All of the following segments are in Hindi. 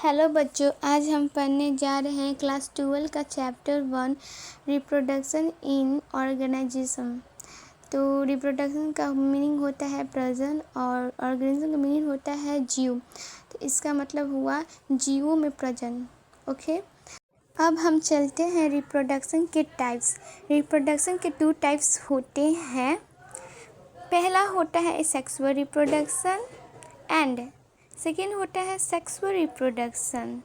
हेलो बच्चों, आज हम पढ़ने जा रहे हैं क्लास 12 का चैप्टर 1 रिप्रोडक्शन इन ऑर्गेनाइजेशन। तो रिप्रोडक्शन का मीनिंग होता है प्रजनन और ऑर्गेनिज्म का मीनिंग होता है जीव। तो इसका मतलब हुआ जीवों में प्रजनन। ओके, अब हम चलते हैं रिप्रोडक्शन के टाइप्स। रिप्रोडक्शन के 2 टाइप्स होते हैं। पहला होता है सेक्सुअल रिप्रोडक्शन एंड सेकेंड होता है सेक्सुअल रिप्रोडक्शन।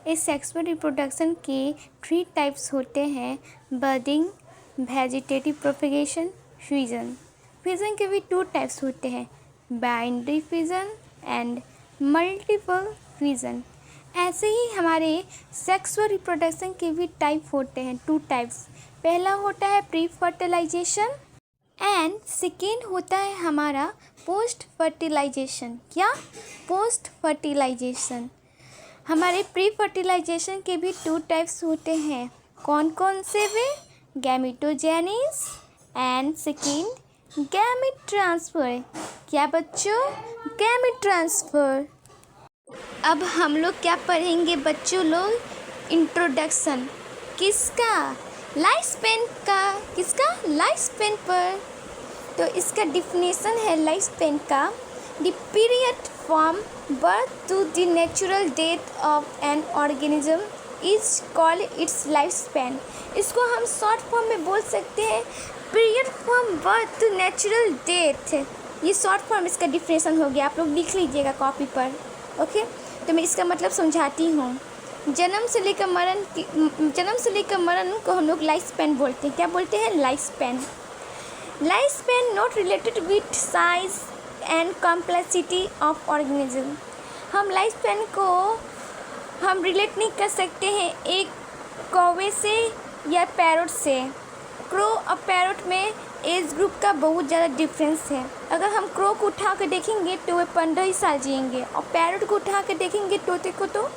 इस सेक्सुअल रिप्रोडक्शन के 3 टाइप्स होते हैं: बर्डिंग, वेजिटेटिव प्रोपेगेशन, फ्यूजन। फ्यूजन के भी 2 टाइप्स होते हैं: binary fusion and multiple fusion. ऐसे ही हमारे सेक्सुअल रिप्रोडक्शन के भी टाइप होते हैं 2 टाइप्स। पहला होता है प्री फर्टिलाइजेशन एंड सेकेंड होता है हमारा पोस्ट फर्टिलाइजेशन। क्या? Post fertilization. हमारे प्री फर्टिलाइजेशन के भी 2 टाइप्स होते हैं। कौन कौन से वे? Gametogenesis and second gamete transfer. क्या बच्चों? Gamete transfer. अब हम लोग क्या पढ़ेंगे बच्चों लोग? इंट्रोडक्शन। किसका? लाइफ स्पेन का। किसका? लाइफ स्पेन पर। तो इसका डिफिनेशन है लाइफ स्पेन का: the period from birth to the natural death of an organism is called its life span. इसको हम शॉर्ट फॉर्म में बोल सकते हैं period from birth to natural death. ये शॉर्ट फॉर्म इसका डिफिनेशन हो गया, आप लोग लिख लीजिएगा कॉपी पर। ओके, तो मैं इसका मतलब समझाती हूँ। जन्म से लेकर मरण को हम लोग लाइफ स्पेन बोलते हैं। क्या बोलते हैं? Life span. Life span not related with size and complexity of organism. हम लाइफ स्पेन को हम रिलेट नहीं कर सकते हैं एक कौवे से या पैरोट से। क्रो और पैरोट में एज ग्रुप का बहुत ज़्यादा डिफरेंस है। अगर हम क्रो को उठा कर देखेंगे तो वे 15 ही साल जिएंगे, और पैरोट को उठा कर देखेंगे तोते को तो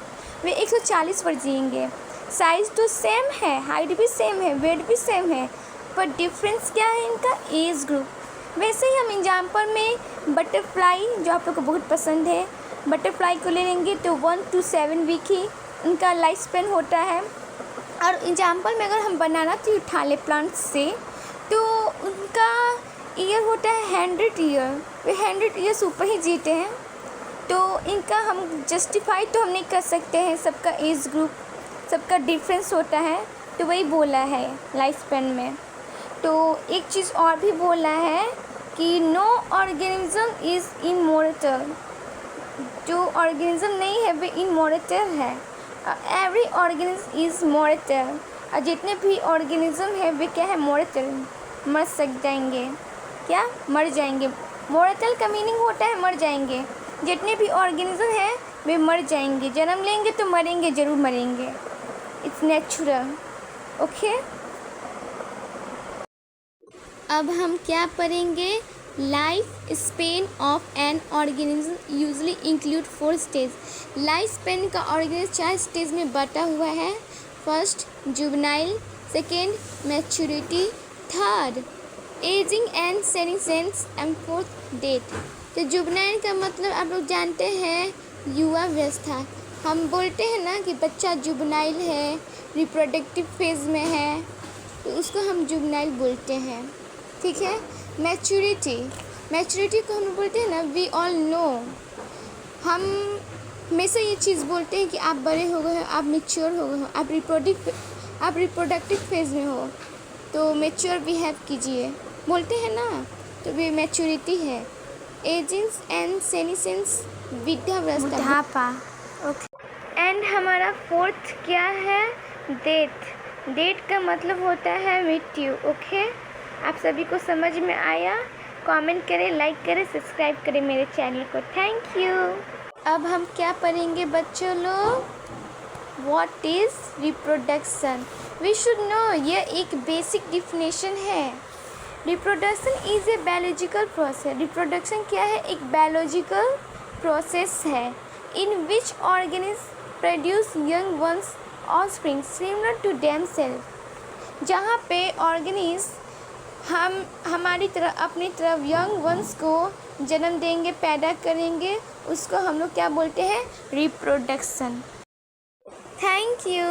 वे 140 पर जिएंगे। साइज़ तो सेम है, हाइट भी सेम है, वेट भी सेम है, पर डिफरेंस क्या है इनका? Age group. वैसे ही हम एग्जाम्पल में बटरफ्लाई, जो आप लोग को बहुत पसंद है, बटरफ्लाई को ले लेंगे तो 1 to 7 वीक ही उनका लाइफ स्पेन होता है। और एग्जाम्पल में अगर हम बनाना ट्री उठा लें प्लांट से, तो उनका ईयर होता है 100 ईयर। वे 100 ईयर्स ऊपर ही जीते हैं। तो इनका हम जस्टिफाई तो हम नहीं कर सकते हैं, सबका एज ग्रुप, सबका डिफरेंस होता है। तो वही बोला है लाइफ स्पेन में। तो एक चीज़ और भी बोला है कि नो ऑर्गेनिज्म इज़ इमॉर्टल। जो ऑर्गेनिज्म नहीं है वे इमॉर्टल है। Every organism is मॉर्टल। और जितने भी ऑर्गेनिज्म है वे क्या है? मॉर्टल। मर सक जाएंगे। क्या? मर जाएंगे। मॉर्टल का मीनिंग होता है मर जाएंगे। जितने भी ऑर्गेनिज्म है वे मर जाएंगे। जन्म लेंगे तो मरेंगे, ज़रूर मरेंगे। It's natural. ओके, अब हम क्या पढ़ेंगे? Life span of an organism usually include 4 stage. Life span का ऑर्गेनिज्म 4 स्टेज में बटा हुआ है। First juvenile, second maturity, third ageing and senescence and fourth death. तो जुवेनाइल का मतलब आप लोग जानते हैं युवावस्था। हम बोलते हैं ना कि बच्चा जुवेनाइल है, रिप्रोडक्टिव फेज में है, तो उसको हम जुवेनाइल बोलते हैं। ठीक है। मैच्योरिटी को हम बोलते हैं ना, वी ऑल नो, हम हमेशा ये चीज़ बोलते हैं कि आप बड़े हो गए हो, आप मैच्योर हो गए हो, आप रिप्रोडक्टिव फेज में हो, तो मैच्योर बिहेव कीजिए, बोलते हैं ना, तो वे मैच्योरिटी है। एजिंग एंड सेनेसेंस, बुढ़ापा। ओके, एंड हमारा फोर्थ क्या है? डेथ। डेथ का मतलब होता है मृत्यु। ओके, आप सभी को समझ में आया? कमेंट करें, लाइक करें, सब्सक्राइब करें मेरे चैनल को। Thank you. अब हम क्या पढ़ेंगे बच्चों लोग? What is reproduction? We should know, यह एक बेसिक डिफिनेशन है। Reproduction is a biological process. Reproduction क्या है? एक बायोलॉजिकल प्रोसेस है in which organism produce young ones offspring similar to themselves. जहाँ पे ऑर्गेनिज्म हम हमारी तरह अपनी तरफ यंग वंस को जन्म देंगे, पैदा करेंगे, उसको हम लोग क्या बोलते हैं? रिप्रोडक्शन। Thank you.